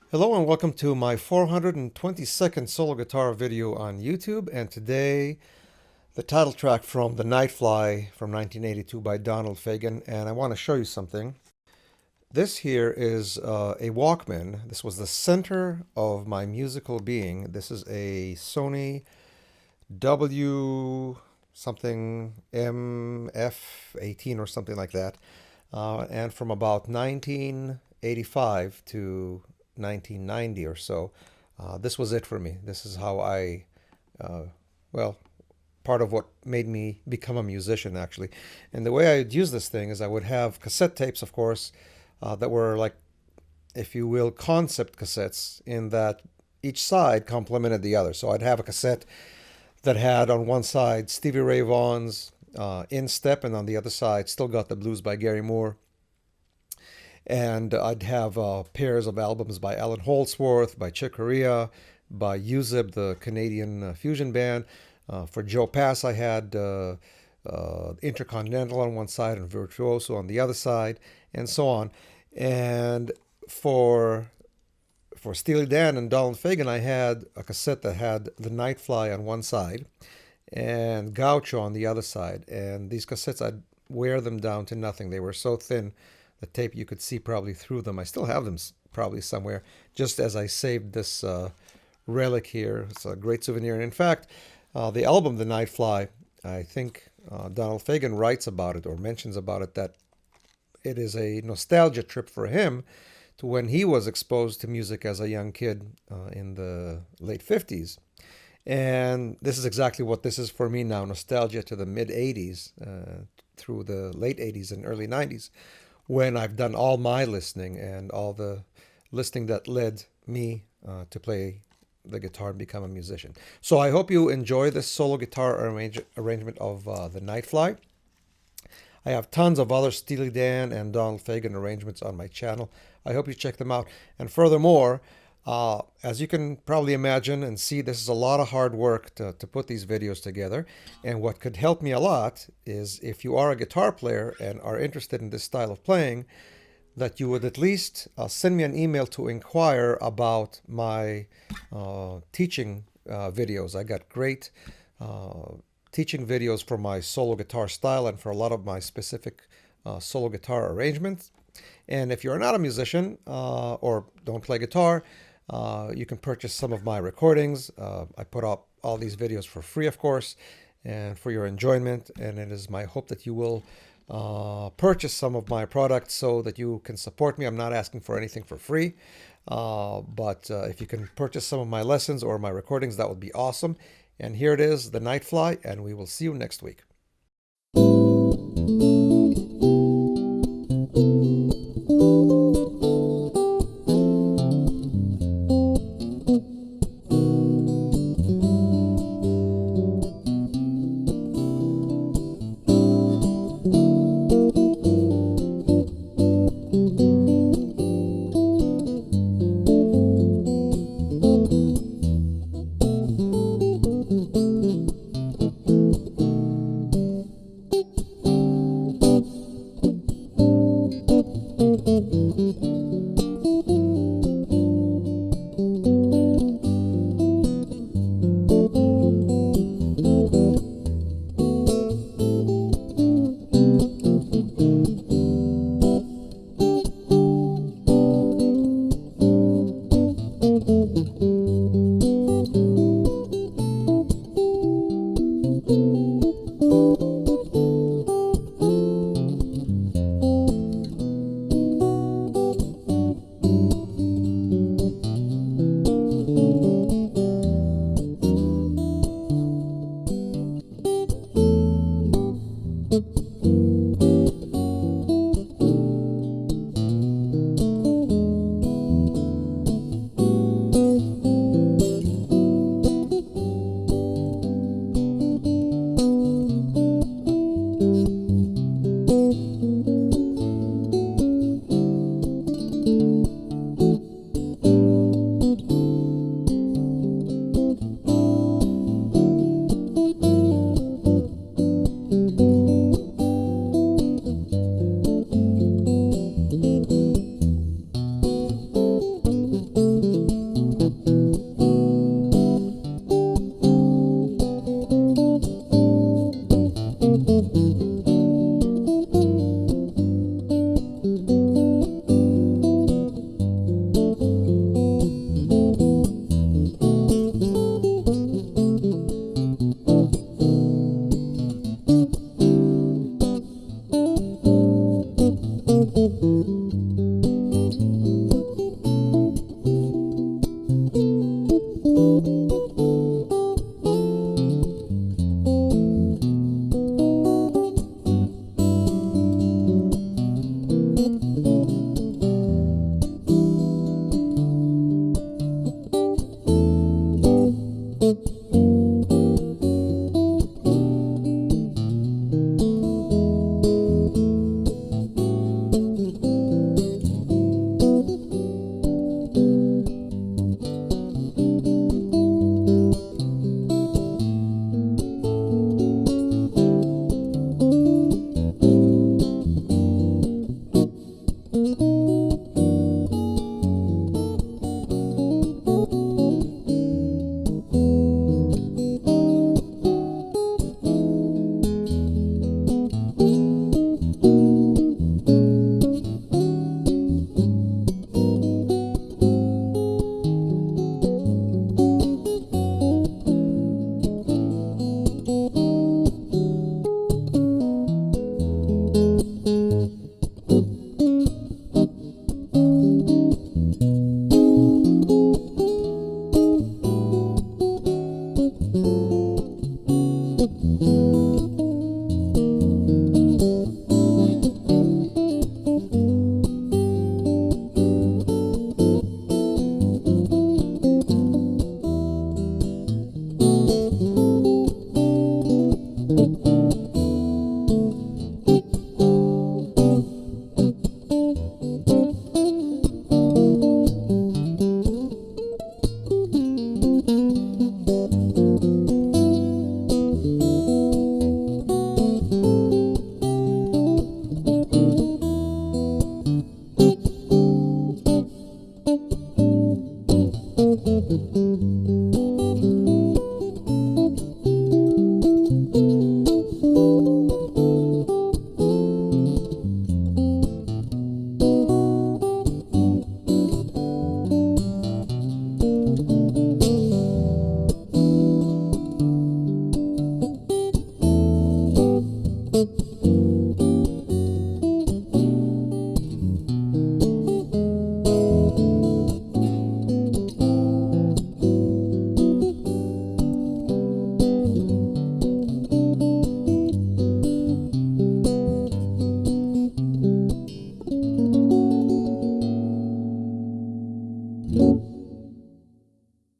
Hello and welcome to my 422nd solo guitar video on YouTube, and today the title track from the Nightfly from 1982 by Fagen, and I want to show you something. This here is a Walkman. This was the center of my musical being. This is a Sony W something MF18 or something like that, and from about 1985 to 1990 or so. This was it for me. This is how uh, well, part of what made me become a musician, actually. And the way I'd use this thing is I would have cassette tapes, of course, that were like, if you will, concept cassettes, in that each side complemented the other. So I'd have a cassette that had on one side Stevie Ray Vaughan's In Step, and on the other side Still Got the Blues by Gary Moore. And I'd have pairs of albums by Alan Holdsworth, by Chick Corea, by UZIB, the Canadian fusion band. For Joe Pass, I had Intercontinental on one side and Virtuoso on the other side, and so on. And for Steely Dan and Donald Fagen, I had a cassette that had the Nightfly on one side and Gaucho on the other side. And these cassettes, I'd wear them down to nothing. They were so thin, the tape, you could see probably through them. I still have them probably somewhere, just as I saved this relic here. It's a great souvenir. And in fact, the album, The Nightfly, I think Donald Fagen writes about it or mentions about it, that it is a nostalgia trip for him to when he was exposed to music as a young kid in the late 50s. And this is exactly what this is for me now, nostalgia to the mid 80s through the late 80s and early 90s, when I've done all my listening and all the listening that led me to play the guitar and become a musician. So I hope you enjoy this solo guitar arrangement of the Nightfly. I have tons of other Steely Dan and Donald Fagen arrangements on my channel. I hope you check them out. And furthermore, as you can probably imagine and see, this is a lot of hard work to put these videos together. And what could help me a lot is if you are a guitar player and are interested in this style of playing, that you would at least send me an email to inquire about my teaching videos. I got great teaching videos for my solo guitar style and for a lot of my specific solo guitar arrangements. And if you're not a musician or don't play guitar, you can purchase some of my recordings. I put up all these videos for free, of course, and for your enjoyment. And it is my hope that you will purchase some of my products so that you can support me. I'm not asking for anything for free, but if you can purchase some of my lessons or my recordings, that would be awesome. And here it is, the Nightfly, and we will see you next week.